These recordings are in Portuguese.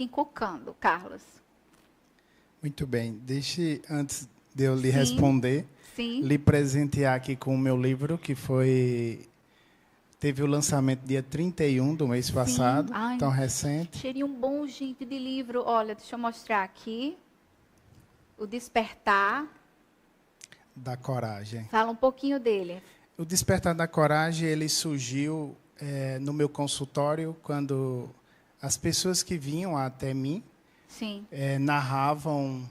encucando, Carlos. Muito bem. Deixe, antes de eu lhe Sim, responder, sim, lhe presentear aqui com o meu livro, que teve o lançamento dia 31 do mês sim. passado, Ai, tão recente, cheirinho bom, gente, de livro. Olha, deixa eu mostrar aqui. O Despertar. da coragem. Fala um pouquinho dele. O Despertar da Coragem, ele surgiu no meu consultório, quando as pessoas que vinham até mim Sim, narravam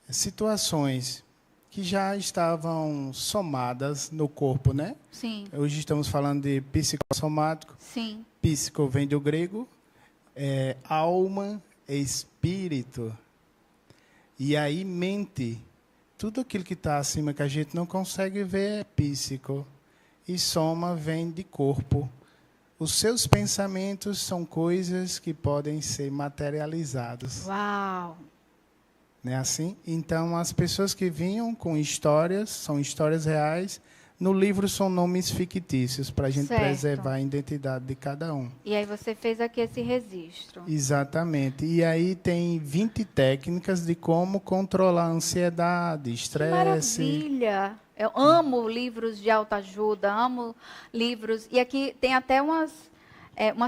situações que já estavam somadas no corpo, né? sim, Hoje estamos falando de psicossomático. sim. Psico vem do grego, alma, espírito. E aí, mente. Tudo aquilo que está acima que a gente não consegue ver é psíquico. E soma vem de corpo. Os seus pensamentos são coisas que podem ser materializadas. Uau. Não é assim? Então, as pessoas que vinham com histórias, são histórias reais. No livro são nomes fictícios, para a gente Certo. preservar a identidade de cada um. E aí você fez aqui esse registro. Exatamente. E aí tem 20 técnicas de como controlar a ansiedade, Que estresse. maravilha! Eu amo livros de autoajuda, amo livros. E aqui tem até umas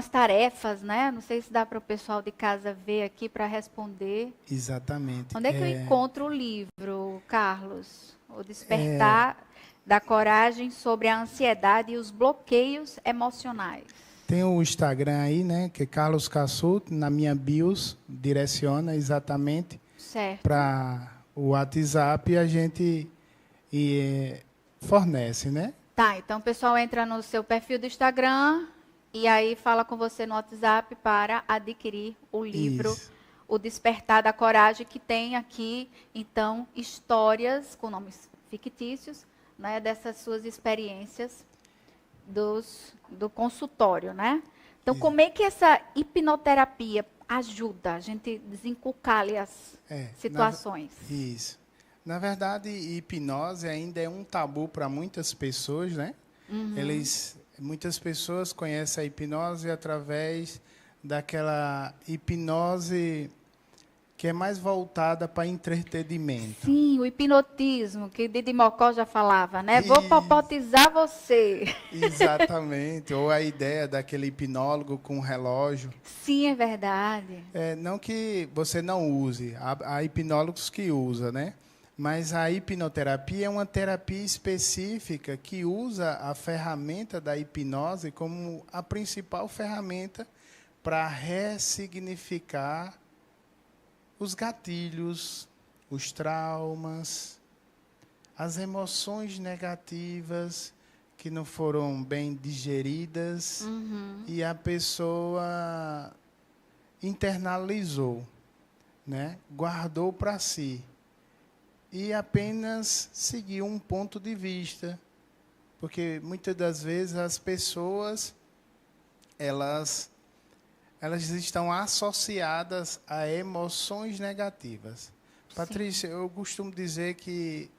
tarefas, né? Não sei se dá para o pessoal de casa ver aqui para responder. Exatamente. Onde é que eu encontro o livro, Carlos? O Despertar da Coragem sobre a Ansiedade e os Bloqueios Emocionais. Tem o Instagram aí, né? Que é Carlos Cassuto, na minha bios, direciona exatamente Certo. para o WhatsApp e a gente fornece, né? Tá, então o pessoal entra no seu perfil do Instagram e aí fala com você no WhatsApp para adquirir o livro Isso. O Despertar da Coragem, que tem aqui, então, histórias com nomes fictícios, né, dessas suas experiências do consultório, né? Então, Isso. como é que essa hipnoterapia ajuda a gente desencucar ali as É, situações? isso. Na verdade, hipnose ainda é um tabu para muitas pessoas, né? Muitas pessoas conhecem a hipnose através daquela hipnose que é mais voltada para entretenimento. Sim, o hipnotismo, que Didi Mocó já falava, né? Vou E, popotizar você. exatamente. Ou a ideia daquele hipnólogo com relógio. Sim, é verdade. Não que você não use, há hipnólogos que usam, né? Mas a hipnoterapia é uma terapia específica que usa a ferramenta da hipnose como a principal ferramenta para ressignificar os gatilhos, os traumas, as emoções negativas que não foram bem digeridas e a pessoa internalizou, né? Guardou para si e apenas seguiu um ponto de vista, porque muitas das vezes as pessoas elas estão associadas a emoções negativas. Sim. Patrícia, eu costumo dizer que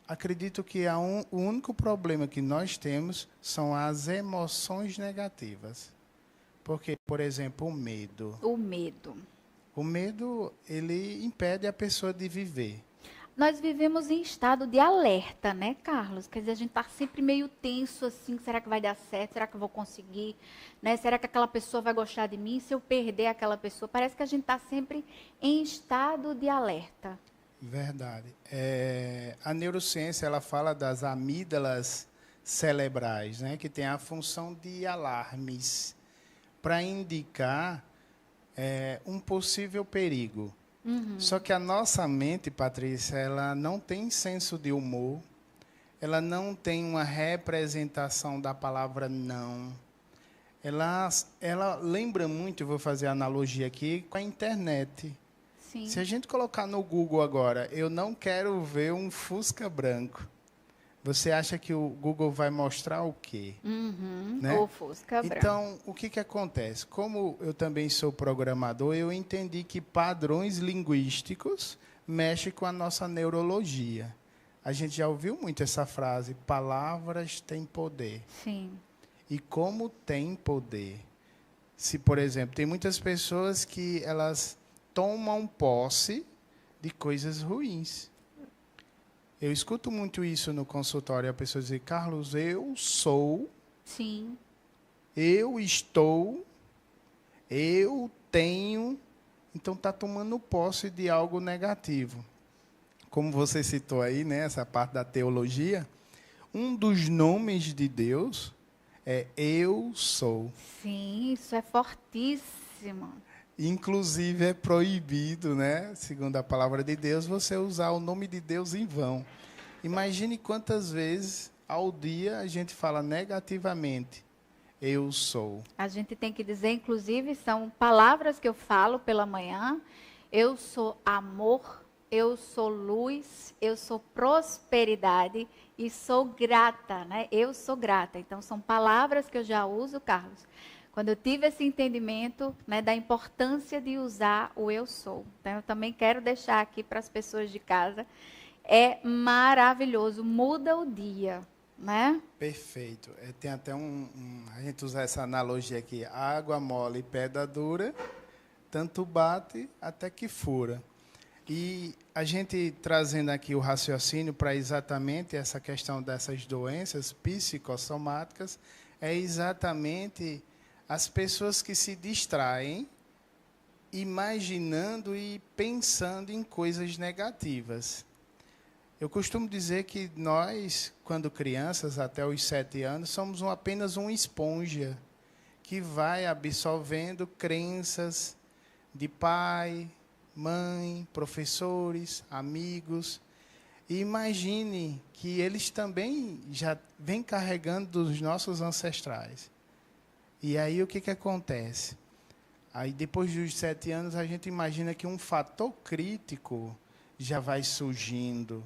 acredito que o único problema que nós temos são as emoções negativas. Porque, por exemplo, o medo. O medo. O medo, ele impede a pessoa de viver. Nós vivemos em estado de alerta, né, Carlos? Quer dizer, a gente está sempre meio tenso, assim, será que vai dar certo? Será que eu vou conseguir? Né? Será que aquela pessoa vai gostar de mim? Se eu perder aquela pessoa? Parece que a gente está sempre em estado de alerta. Verdade. A neurociência, ela fala das amígdalas cerebrais, né, que tem a função de alarmes para indicar um possível perigo. Só que a nossa mente, Patrícia, ela não tem senso de humor, ela não tem uma representação da palavra não. Ela lembra muito, eu vou fazer a analogia aqui, com a internet. Se Sim. a gente colocar no Google agora, eu não quero ver um Fusca branco, você acha que o Google vai mostrar o quê? Né? Ou Fusca branco. Então, o que acontece? Como eu também sou programador, eu entendi que padrões linguísticos mexem com a nossa neurologia. A gente já ouviu muito essa frase, palavras têm poder. Sim. E como tem poder? Se, por exemplo, tem muitas pessoas que elas tomam posse de coisas ruins. Eu escuto muito isso no consultório, a pessoa dizer, Carlos, eu sou, Sim. eu estou, eu tenho, então está tomando posse de algo negativo. Como você citou aí, né, essa parte da teologia, um dos nomes de Deus é eu sou. Sim, isso é fortíssimo. Inclusive é proibido, né, segundo a palavra de Deus, você usar o nome de Deus em vão. Imagine quantas vezes ao dia a gente fala negativamente, eu sou. A gente tem que dizer, inclusive, são palavras que eu falo pela manhã. Eu sou amor, eu sou luz, eu sou prosperidade e sou grata, né? Eu sou grata. Então, são palavras que eu já uso, Carlos. Quando eu tive esse entendimento, né, da importância de usar o eu sou. Então, eu também quero deixar aqui para as pessoas de casa. É maravilhoso, muda o dia, né? Perfeito. Tem até a gente usa essa analogia aqui, água mole e pedra dura, tanto bate até que fura. E a gente trazendo aqui o raciocínio para exatamente essa questão dessas doenças psicossomáticas, é exatamente as pessoas que se distraem imaginando e pensando em coisas negativas. Eu costumo dizer que nós, quando crianças, até os 7 anos, somos apenas uma esponja que vai absorvendo crenças de pai, mãe, professores, amigos. E imagine que eles também já vêm carregando dos nossos ancestrais. E aí o que acontece? Aí depois dos 7 anos a gente imagina que um fator crítico já vai surgindo.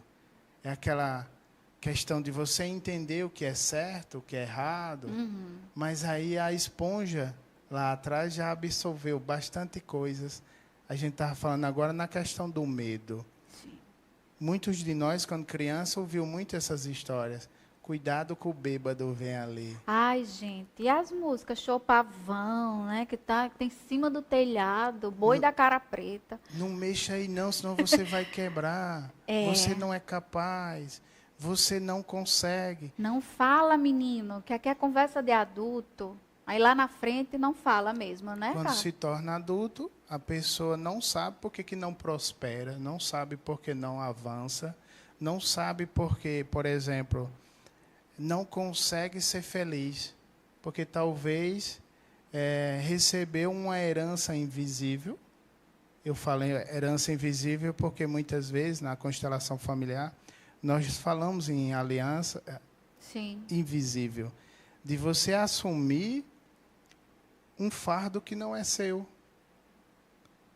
É aquela questão de você entender o que é certo, o que é errado, mas aí a esponja lá atrás já absorveu bastante coisas. A gente estava falando agora na questão do medo. Sim. Muitos de nós, quando criança, ouviu muito essas histórias. Cuidado que o bêbado vem ali. Ai, gente, e as músicas Show Pavão, né? Que tem em cima do telhado, Boi da Cara Preta. Não mexa aí não, senão você vai quebrar. Você não é capaz. Você não consegue. Não fala, menino, que aqui é conversa de adulto. Aí lá na frente não fala mesmo, né, Quando cara? se torna adulto, a pessoa não sabe por que não prospera, não sabe por que não avança, não sabe por que, por exemplo, não consegue ser feliz, porque talvez recebeu uma herança invisível. Eu falei herança invisível porque muitas vezes na constelação familiar nós falamos em aliança Sim. invisível, de você assumir um fardo que não é seu.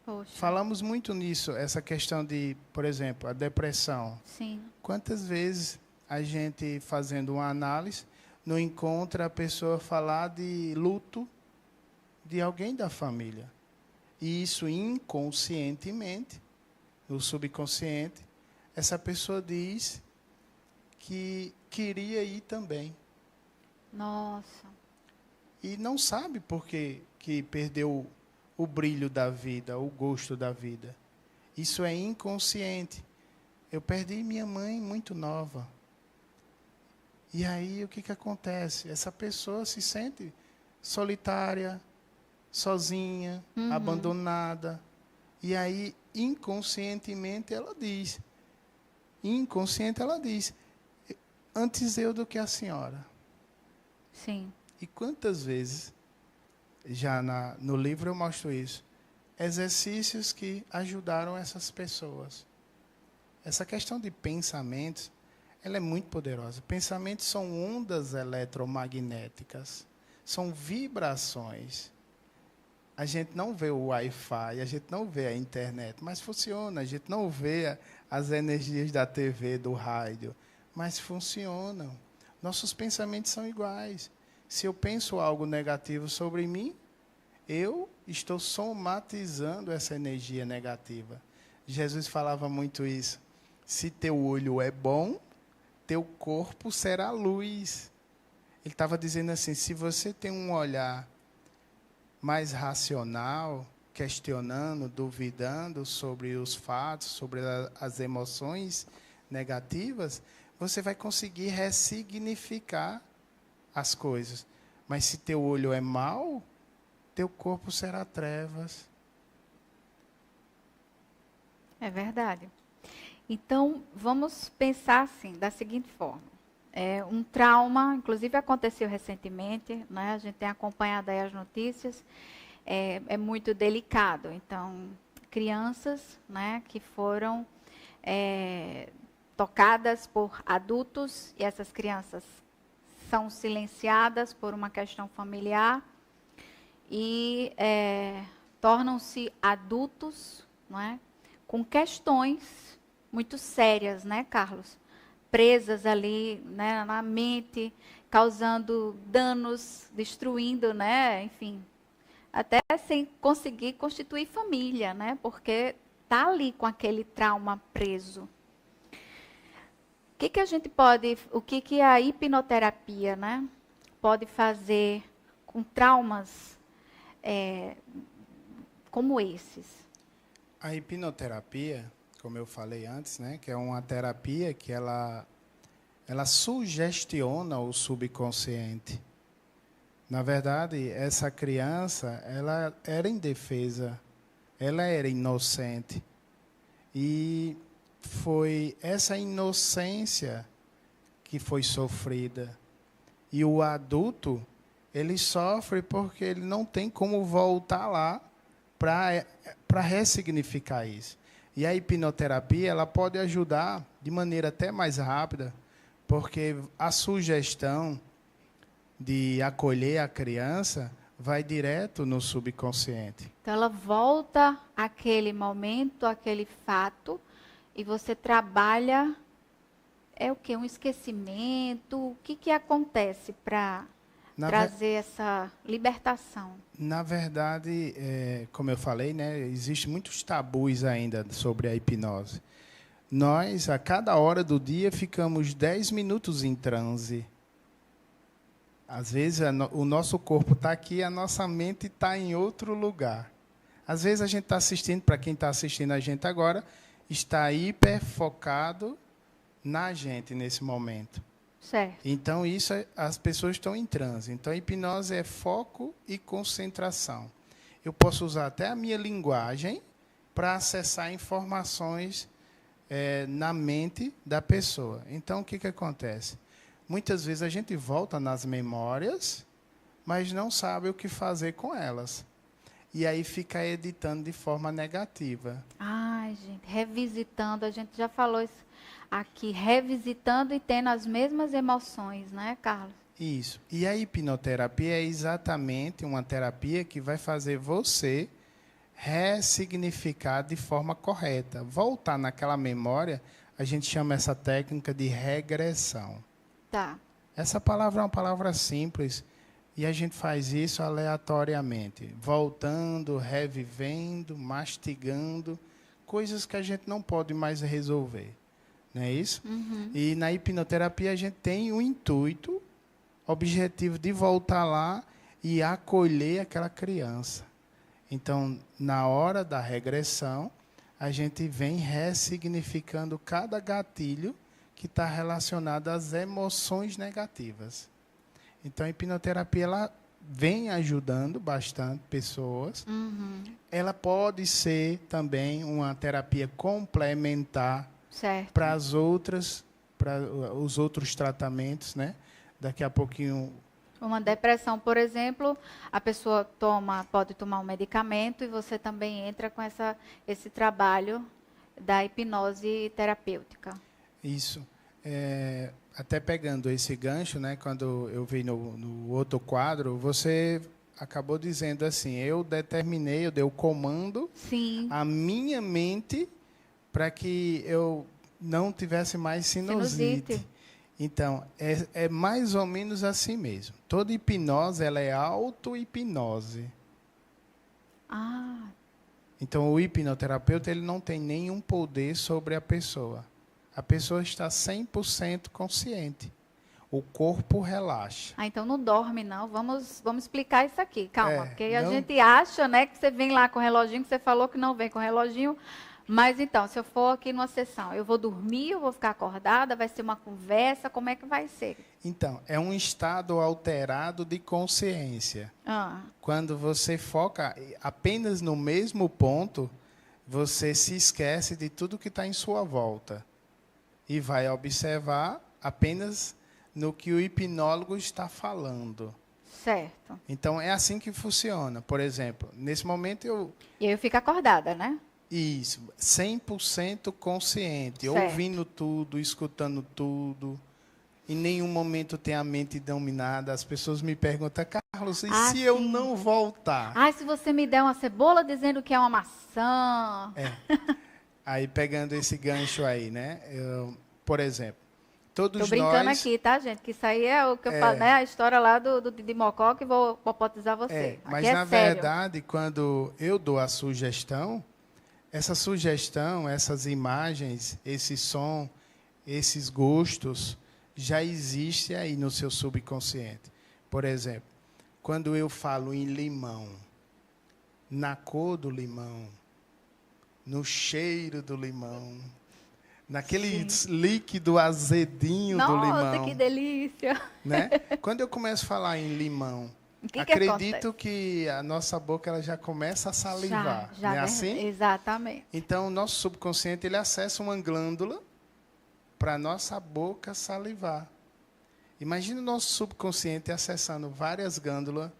Poxa. Falamos muito nisso, essa questão de, por exemplo, a depressão. Sim. Quantas vezes a gente, fazendo uma análise, não encontra a pessoa falar de luto de alguém da família? E isso inconscientemente, no subconsciente, essa pessoa diz que queria ir também. Nossa. E não sabe por que perdeu o brilho da vida, o gosto da vida. Isso é inconsciente. Eu perdi minha mãe muito nova. E aí o que acontece? Essa pessoa se sente solitária, sozinha, abandonada. E aí, inconscientemente, ela diz, antes eu do que a senhora. Sim. E quantas vezes, já no livro eu mostro isso, exercícios que ajudaram essas pessoas. Essa questão de pensamentos, ela é muito poderosa. Pensamentos são ondas eletromagnéticas, são vibrações. A gente não vê o Wi-Fi, a gente não vê a internet, mas funciona. A gente não vê as energias da TV, do rádio, mas funcionam. Nossos pensamentos são iguais. Se eu penso algo negativo sobre mim, eu estou somatizando essa energia negativa. Jesus falava muito isso. Se teu olho é bom, teu corpo será luz. Ele estava dizendo assim, se você tem um olhar mais racional, questionando, duvidando sobre os fatos, sobre as emoções negativas, você vai conseguir ressignificar as coisas. Mas se teu olho é mau, teu corpo será trevas. É verdade. Então, vamos pensar assim, da seguinte forma. Um trauma, inclusive aconteceu recentemente, né? A gente tem acompanhado aí as notícias, é muito delicado. Então, crianças, né, que foram tocadas por adultos, e essas crianças são silenciadas por uma questão familiar e tornam-se adultos, não é? Com questões muito sérias, né, Carlos? Presas ali, né, na mente, causando danos, destruindo, né, enfim, até sem conseguir constituir família, né, porque tá ali com aquele trauma preso. O que a hipnoterapia, né, pode fazer com traumas como esses? A hipnoterapia, como eu falei antes, né, que é uma terapia que ela sugestiona o subconsciente. Na verdade, essa criança, ela era indefesa, ela era inocente. E foi essa inocência que foi sofrida. E o adulto, ele sofre porque ele não tem como voltar lá para ressignificar isso. E a hipnoterapia, ela pode ajudar de maneira até mais rápida, porque a sugestão de acolher a criança vai direto no subconsciente. Então, ela volta àquele momento, àquele fato, e você trabalha, o quê? Um esquecimento? O que acontece para trazer essa libertação? Na verdade, como eu falei, né, existem muitos tabus ainda sobre a hipnose. Nós, a cada hora do dia, ficamos 10 minutos em transe. Às vezes, o nosso corpo está aqui, a nossa mente está em outro lugar. Às vezes, a gente está assistindo, para quem está assistindo a gente agora, está hiper focado na gente nesse momento. Certo. Então, as pessoas estão em transe. Então, a hipnose é foco e concentração. Eu posso usar até a minha linguagem para acessar informações na mente da pessoa. Então, o que acontece? Muitas vezes a gente volta nas memórias, mas não sabe o que fazer com elas. E aí fica editando de forma negativa. Ai, gente, revisitando, a gente já falou isso aqui, revisitando e tendo as mesmas emoções, né, Carlos? Isso. E a hipnoterapia é exatamente uma terapia que vai fazer você ressignificar de forma correta. Voltar naquela memória, a gente chama essa técnica de regressão. Tá. Essa palavra é uma palavra simples e a gente faz isso aleatoriamente, voltando, revivendo, mastigando, coisas que a gente não pode mais resolver. Não é isso? Uhum. E na hipnoterapia a gente tem o intuito, objetivo de voltar lá e acolher aquela criança. Então, na hora da regressão, a gente vem ressignificando cada gatilho que está relacionado às emoções negativas. Então, a hipnoterapia ela vem ajudando bastante pessoas. Uhum. Ela pode ser também uma terapia complementar para os outros tratamentos, né? Daqui a pouquinho. Uma depressão, por exemplo, a pessoa pode tomar um medicamento e você também entra com esse trabalho da hipnose terapêutica. Isso. Até pegando esse gancho, né, quando eu vi no outro quadro, você acabou dizendo assim, eu dei o comando à minha mente para que eu não tivesse mais sinusite. Então, é mais ou menos assim mesmo. Toda hipnose, ela é auto-hipnose. Ah. Então, o hipnoterapeuta ele não tem nenhum poder sobre a pessoa. A pessoa está 100% consciente. o corpo relaxa. Ah, então não dorme, não. Vamos explicar isso aqui. Calma, porque a não, gente acha, né, que você vem lá com o reloginho, que você falou que não vem com o reloginho. Mas então, se eu for aqui numa sessão, eu vou dormir, eu vou ficar acordada, vai ser uma conversa, como é que vai ser? então, é um estado alterado de consciência. Quando você foca apenas no mesmo ponto, você se esquece de tudo que está em sua volta. E vai observar apenas no que o hipnólogo está falando. Certo. Então, é assim que funciona. Por exemplo, nesse momento eu... E aí eu fico acordada, né? Isso, 100% consciente, Certo. ouvindo tudo, escutando tudo. Em nenhum momento tem a mente dominada. As pessoas me perguntam, Carlos, e se eu não voltar? Ah, se você me der uma cebola dizendo que é uma maçã. Aí, pegando esse gancho aí, né? Por exemplo, todos Tô brincando nós... aqui, tá, gente? Que isso aí é o que eu falo, né? A história lá de Mocó, que vou popotizar você. mas, aqui na sério. verdade, quando eu dou a sugestão, essa sugestão, essas imagens, esse som, esses gostos, já existe aí no seu subconsciente. Por exemplo, quando eu falo em limão, na cor do limão, no cheiro do limão, naquele líquido azedinho do limão. Nossa, que delícia! Né? Quando eu começo a falar em limão, acredito que a nossa boca ela já começa a salivar. Já, não é assim? Exatamente. Então, o nosso subconsciente ele acessa uma glândula para a nossa boca salivar. Imagina o nosso subconsciente acessando várias glândulas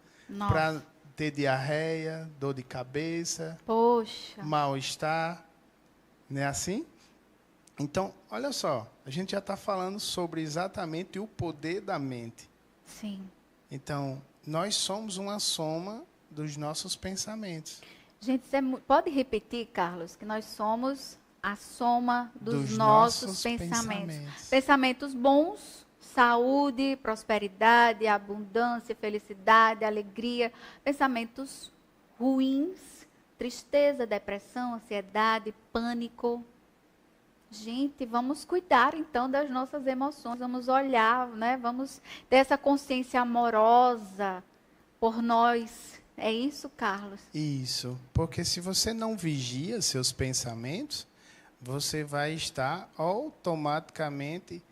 para ter diarreia, dor de cabeça, mal-estar. Não é assim? Então, olha só, a gente já está falando sobre exatamente o poder da mente. Sim. Então, nós somos uma soma dos nossos pensamentos. Gente, você pode repetir, Carlos, que nós somos a soma dos nossos pensamentos. Pensamentos bons, saúde, prosperidade, abundância, felicidade, alegria. Pensamentos ruins, tristeza, depressão, ansiedade, pânico. Gente, vamos cuidar então das nossas emoções, vamos olhar, né? Vamos ter essa consciência amorosa por nós. É isso, Carlos? Isso, porque se você não vigia seus pensamentos, você vai estar automaticamente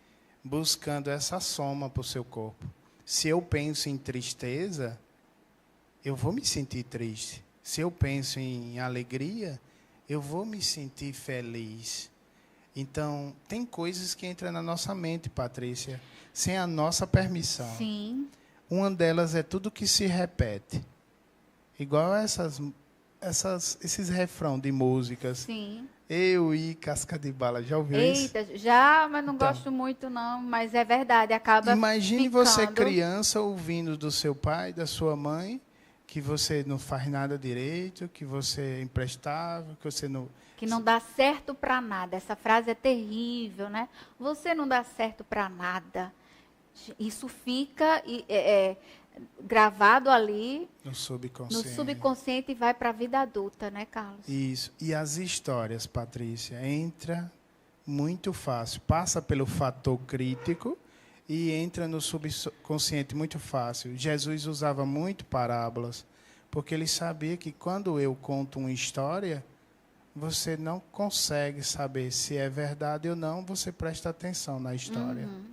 buscando essa soma para o seu corpo. Se eu penso em tristeza, eu vou me sentir triste. Se eu penso em alegria, eu vou me sentir feliz. Então, tem coisas que entram na nossa mente, Patrícia, sem a nossa permissão. Sim. Uma delas é tudo que se repete. Igual esses refrão de músicas. Sim. Eu e Casca de Bala, já ouviu isso? Eita, já, mas não gosto muito não, mas é verdade, acaba Imagine ficando. Você criança ouvindo do seu pai, da sua mãe, que você não faz nada direito, que você é imprestável, que você não... Que não dá certo para nada. Essa frase é terrível, né? Você não dá certo para nada. Isso fica gravado ali no subconsciente. No subconsciente e vai para a vida adulta, né, Carlos? Isso. E as histórias, Patrícia, entra muito fácil. Passa pelo fator crítico e entra no subconsciente muito fácil. Jesus usava muito parábolas, porque ele sabia que quando eu conto uma história, você não consegue saber se é verdade ou não, você presta atenção na história. Uhum.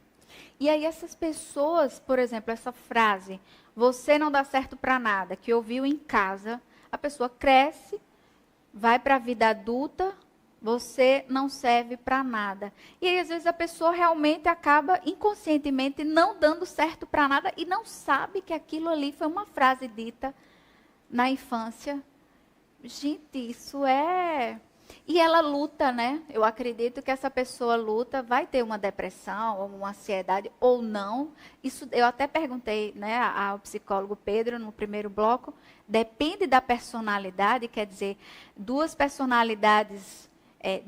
E aí essas pessoas, por exemplo, essa frase, você não dá certo para nada, que ouviu em casa, a pessoa cresce, vai para a vida adulta, você não serve para nada. E aí, às vezes, a pessoa realmente acaba inconscientemente não dando certo para nada e não sabe que aquilo ali foi uma frase dita na infância. Gente, isso é... E ela luta, né? Eu acredito que essa pessoa luta, vai ter uma depressão, ou uma ansiedade, ou não. Isso, eu até perguntei, né, ao psicólogo Pedro, no primeiro bloco, depende da personalidade, quer dizer, duas personalidades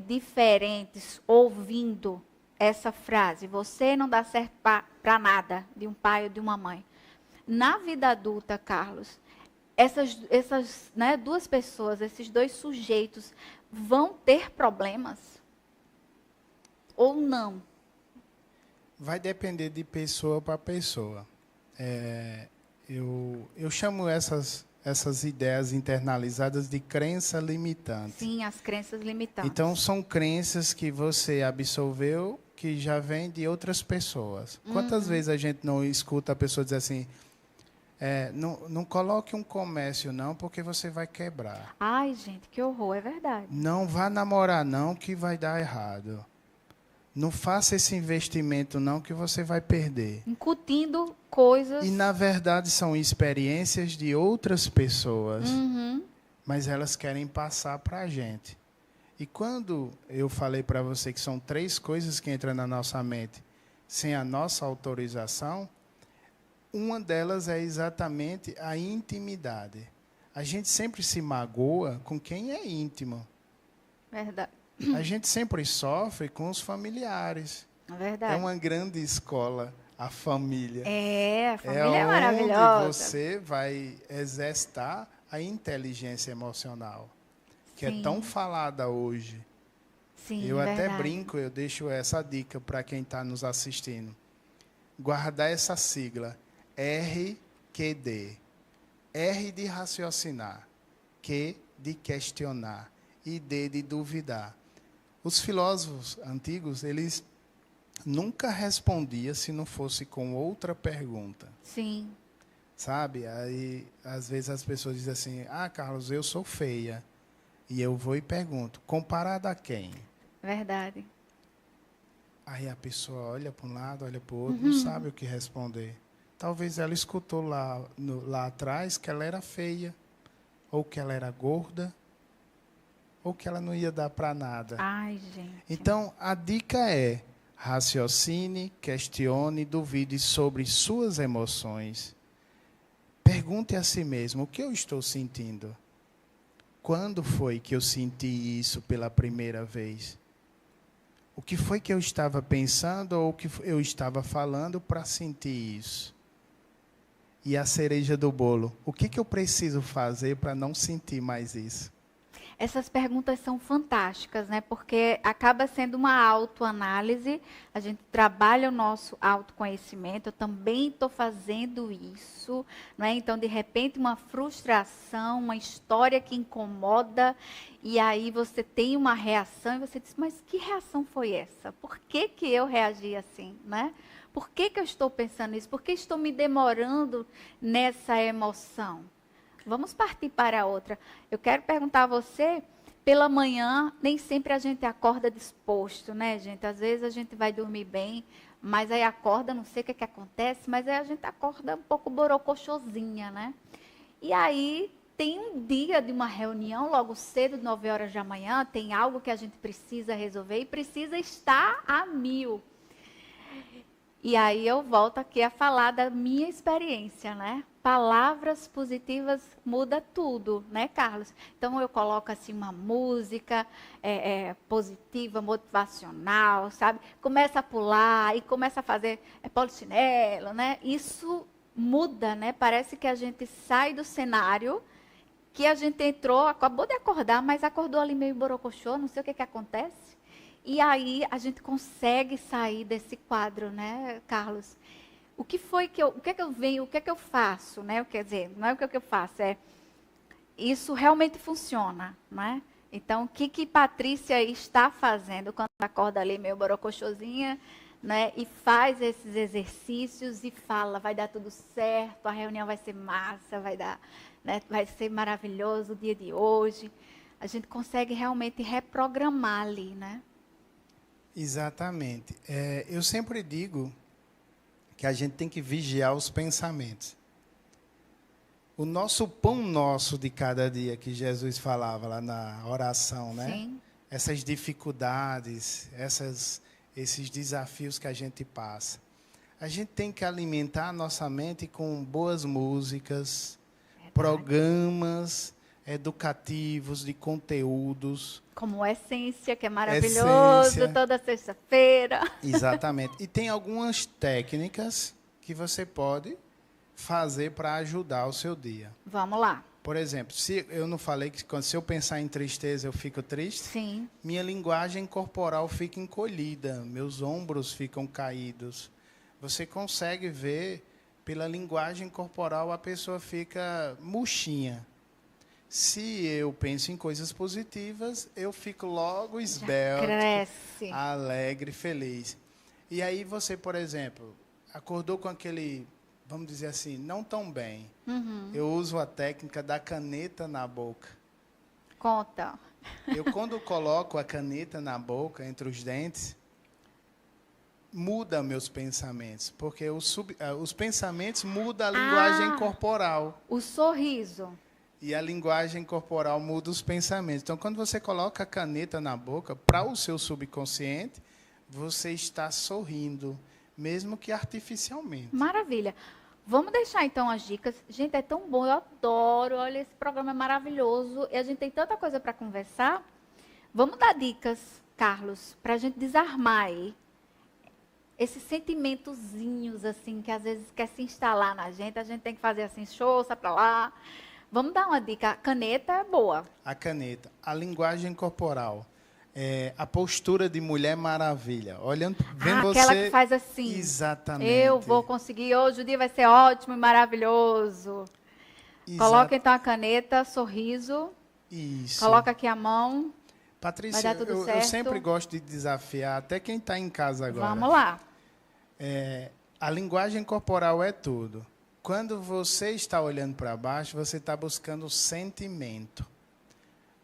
diferentes ouvindo essa frase, você não dá certo para nada, de um pai ou de uma mãe. Na vida adulta, Carlos, essas né, duas pessoas, esses dois sujeitos, vão ter problemas? Ou não? Vai depender de pessoa para pessoa. Eu chamo essas ideias internalizadas de crença limitante. Sim, as crenças limitantes. Então, são crenças que você absorveu que já vêm de outras pessoas. Quantas vezes a gente não escuta a pessoa dizer assim, não coloque um comércio não, porque você vai quebrar. Ai, gente, que horror, é verdade. Não vá namorar não, que vai dar errado. Não faça esse investimento não, que você vai perder. Incutindo coisas. E, na verdade, são experiências de outras pessoas, mas elas querem passar para a gente. E quando eu falei para você que são 3 coisas que entram na nossa mente sem a nossa autorização, uma delas é exatamente a intimidade. A gente sempre se magoa com quem é íntimo. Verdade. A gente sempre sofre com os familiares. É verdade. É uma grande escola, a família. A família é onde maravilhosa. você vai exercitar a inteligência emocional, que Sim. é tão falada hoje. Sim, Eu até verdade. brinco, eu deixo essa dica para quem está nos assistindo. Guardar essa sigla, RQD. R de raciocinar, Q de questionar e D de duvidar. Os filósofos antigos, eles nunca respondiam se não fosse com outra pergunta. Sim. Sabe? Aí, às vezes, as pessoas dizem assim, Carlos, eu sou feia. E eu vou e pergunto, comparado a quem? Verdade. Aí a pessoa olha para um lado, olha para o outro, não sabe o que responder. Talvez ela escutou lá atrás que ela era feia, ou que ela era gorda, ou que ela não ia dar para nada. Ai, gente. Então, a dica é, raciocine, questione, duvide sobre suas emoções. Pergunte a si mesmo, o que eu estou sentindo? Quando foi que eu senti isso pela primeira vez? O que foi que eu estava pensando ou o que eu estava falando para sentir isso? E a cereja do bolo, o que eu preciso fazer para não sentir mais isso? Essas perguntas são fantásticas, né? Porque acaba sendo uma autoanálise, a gente trabalha o nosso autoconhecimento, eu também estou fazendo isso, não é? Então, de repente, uma frustração, uma história que incomoda, e aí você tem uma reação e você diz, mas que reação foi essa? Por que que eu reagi assim, né? Por que que eu estou pensando isso? Por que estou me demorando nessa emoção? Vamos partir para outra. Eu quero perguntar a você, pela manhã, nem sempre a gente acorda disposto, né, gente? Às vezes a gente vai dormir bem, mas aí acorda, não sei o que acontece, mas aí a gente acorda um pouco borocochosinha, né? E aí tem um dia de uma reunião, logo cedo, 9 horas da manhã, tem algo que a gente precisa resolver e precisa estar a 1000. E aí eu volto aqui a falar da minha experiência, né? Palavras positivas muda tudo, né, Carlos? Então eu coloco assim uma música positiva, motivacional, sabe? Começa a pular e começa a fazer polichinelo, né? Isso muda, né? Parece que a gente sai do cenário que a gente entrou, acabou de acordar, mas acordou ali meio borocochô, não sei o que acontece. E aí a gente consegue sair desse quadro, né, Carlos? O que é que eu venho, o que é que eu faço, né? Quer dizer, não é o que eu faço, isso realmente funciona, né? Então, o que Patrícia está fazendo quando acorda ali meio borocochosinha, né? E faz esses exercícios e fala, vai dar tudo certo, a reunião vai ser massa, vai dar, né? Vai ser maravilhoso o dia de hoje. A gente consegue realmente reprogramar ali, né? Exatamente. Eu sempre digo que a gente tem que vigiar os pensamentos. O nosso pão nosso de cada dia, que Jesus falava lá na oração, né? Sim. Essas dificuldades, esses desafios que a gente passa. A gente tem que alimentar a nossa mente com boas músicas, programas educativos, de conteúdos. Como Essência, que é maravilhoso, Essência. Toda sexta-feira. Exatamente. E tem algumas técnicas que você pode fazer para ajudar o seu dia. Vamos lá. Por exemplo, se eu não falei que se eu pensar em tristeza eu fico triste, Sim. minha linguagem corporal fica encolhida, meus ombros ficam caídos. Você consegue ver pela linguagem corporal, a pessoa fica murchinha. Se eu penso em coisas positivas, eu fico logo esbelto, Cresce. alegre, feliz. E aí você, por exemplo, acordou com aquele, vamos dizer assim, não tão bem. Eu uso a técnica da caneta na boca. Conta. Eu, quando coloco a caneta na boca, entre os dentes, muda meus pensamentos, porque os pensamentos mudam a linguagem corporal. O sorriso. E a linguagem corporal muda os pensamentos. Então, quando você coloca a caneta na boca, para o seu subconsciente, você está sorrindo, mesmo que artificialmente. Maravilha. Vamos deixar então as dicas. Gente, é tão bom, eu adoro. Olha, esse programa é maravilhoso. E a gente tem tanta coisa para conversar. Vamos dar dicas, Carlos, para a gente desarmar aí esses sentimentozinhos, assim, que às vezes quer se instalar na gente. A gente tem que fazer assim, shoça para lá. Vamos dar uma dica. A caneta é boa. A caneta, a linguagem corporal, a postura de Mulher Maravilha. Olhando, vendo você... Aquela que faz assim. Exatamente. Eu vou conseguir, hoje o dia vai ser ótimo e maravilhoso. Coloca então a caneta, sorriso. Isso. Coloca aqui a mão. Patrícia, vai dar tudo certo. Eu sempre gosto de desafiar, até quem está em casa agora. Vamos lá. A linguagem corporal é tudo. Quando você está olhando para baixo, você está buscando sentimento.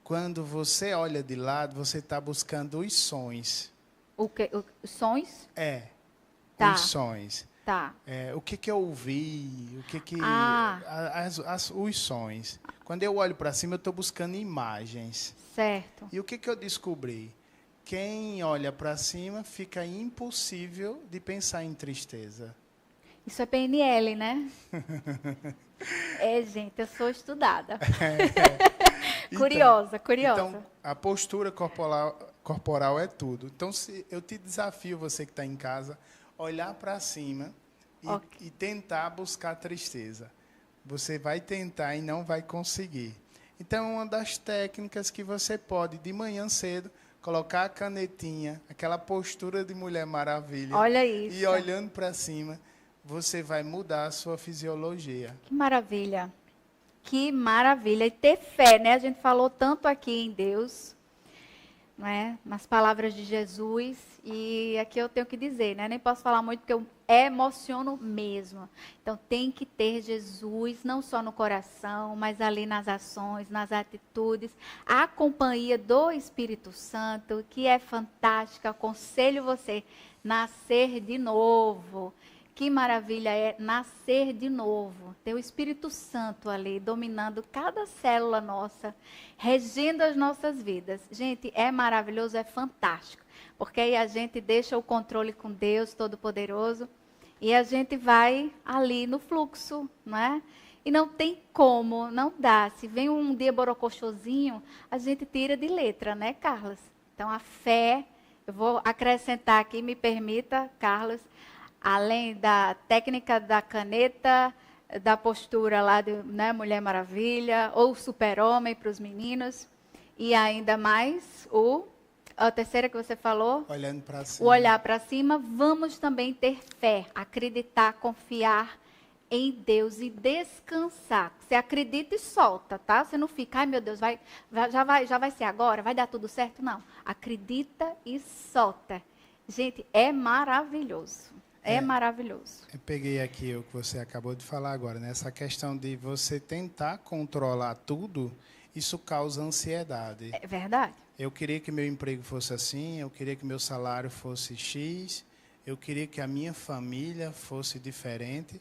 Quando você olha de lado, você está buscando os sons. O quê? Os sons? Os sons. Tá. O que eu ouvi, os sons. Quando eu olho para cima, eu estou buscando imagens. Certo. E o que eu descobri? Quem olha para cima, fica impossível de pensar em tristeza. Isso é PNL, né? Gente, eu sou estudada. Curiosa. Então, a postura corporal é tudo. Então, eu te desafio, você que está em casa, olhar para cima e tentar buscar tristeza. Você vai tentar e não vai conseguir. Então, uma das técnicas que você pode, de manhã cedo, colocar a canetinha, aquela postura de Mulher Maravilha. Olha isso. E olhando para cima, você vai mudar a sua fisiologia. Que maravilha. Que maravilha. E ter fé, né? A gente falou tanto aqui em Deus, não é? Nas palavras de Jesus. E aqui eu tenho que dizer, né? Nem posso falar muito porque eu emociono mesmo. Então tem que ter Jesus, não só no coração, mas ali nas ações, nas atitudes. A companhia do Espírito Santo, que é fantástica. Aconselho você nascer de novo. Que maravilha é nascer de novo, ter o Espírito Santo ali, dominando cada célula nossa, regendo as nossas vidas. Gente, é maravilhoso, é fantástico, porque aí a gente deixa o controle com Deus Todo-Poderoso e a gente vai ali no fluxo, não é? E não tem como, não dá. Se vem um dia borocochosinho, a gente tira de letra, né, Carlos? Então, a fé, eu vou acrescentar aqui, me permita, Carlos, além da técnica da caneta, da postura lá de Mulher Maravilha, ou Super-Homem para os meninos, e ainda mais a terceira que você falou, olhando para cima. O olhar para cima, vamos também ter fé, acreditar, confiar em Deus e descansar. Você acredita e solta, tá? Você não fica, ai meu Deus, já vai ser agora, vai dar tudo certo? Não. Acredita e solta. Gente, é maravilhoso. É maravilhoso. Eu peguei aqui o que você acabou de falar agora, né? Essa questão de você tentar controlar tudo, isso causa ansiedade. É verdade. Eu queria que meu emprego fosse assim, eu queria que meu salário fosse X, eu queria que a minha família fosse diferente,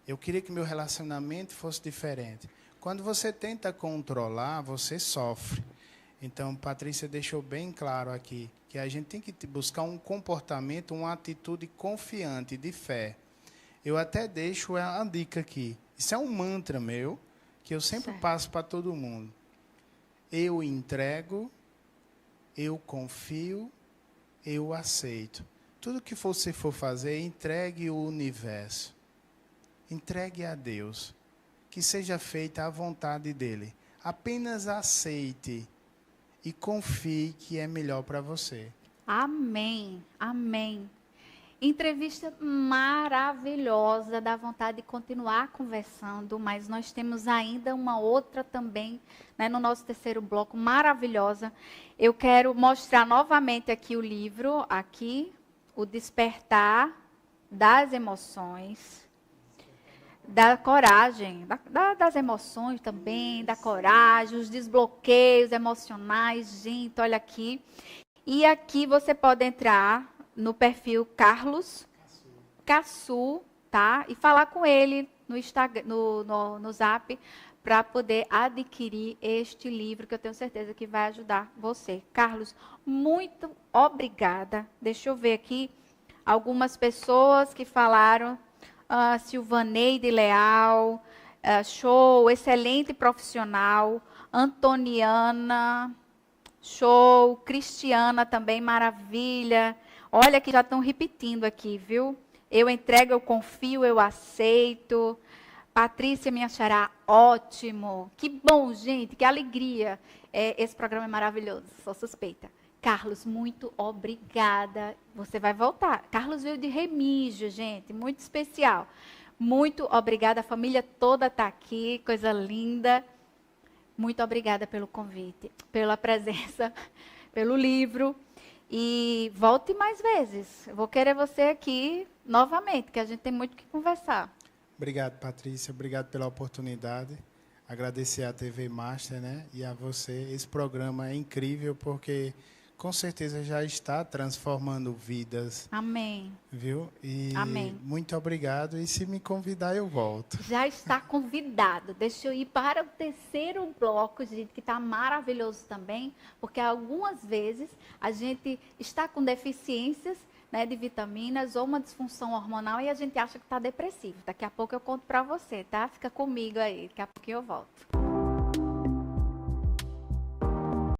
eu queria que meu relacionamento fosse diferente. Quando você tenta controlar, você sofre. Então, Patrícia deixou bem claro aqui que a gente tem que buscar um comportamento, uma atitude confiante, de fé. Eu até deixo a dica aqui. Isso é um mantra meu, que eu sempre passo para todo mundo. Eu entrego, eu confio, eu aceito. Tudo que você for fazer, entregue o universo. Entregue a Deus. que seja feita a vontade dele. Apenas aceite e confie que é melhor para você. Amém, amém. Entrevista maravilhosa, dá vontade de continuar conversando, mas nós temos ainda uma outra também, né, no nosso terceiro bloco, maravilhosa. Eu quero mostrar novamente aqui o livro, aqui, O Despertar das Emoções, da coragem, das emoções também, da coragem, os desbloqueios emocionais, gente, olha aqui. E aqui você pode entrar no perfil Carlos Cassu, tá? E falar com ele no Instagram, no Zap, para poder adquirir este livro, que eu tenho certeza que vai ajudar você. Carlos, muito obrigada. Deixa eu ver aqui algumas pessoas que falaram. Silvaneide Leal, show, excelente profissional. Antoniana, show. Cristiana também, maravilha. Olha que já estão repetindo aqui, viu? Eu entrego, eu confio, eu aceito. Patrícia, minha xará, ótimo. Que bom, gente, que alegria. Esse programa é maravilhoso, sou suspeita. Carlos, muito obrigada. Você vai voltar. Carlos veio de Remígio, gente, muito especial. Muito obrigada, a família toda está aqui, coisa linda. Muito obrigada pelo convite, pela presença, pelo livro. E volte mais vezes. Eu vou querer você aqui novamente, que a gente tem muito o que conversar. Obrigado, Patrícia. Obrigado pela oportunidade. Agradecer à TV Master, né? E a você. Esse programa é incrível porque, com certeza, já está transformando vidas. Amém. Viu? E amém. Muito obrigado. E se me convidar, eu volto. Já está convidado. Deixa eu ir para o terceiro bloco, gente, que está maravilhoso também, porque algumas vezes a gente está com deficiências, né, de vitaminas ou uma disfunção hormonal e a gente acha que está depressivo. Daqui a pouco eu conto para você, tá? Fica comigo aí, daqui a pouco eu volto.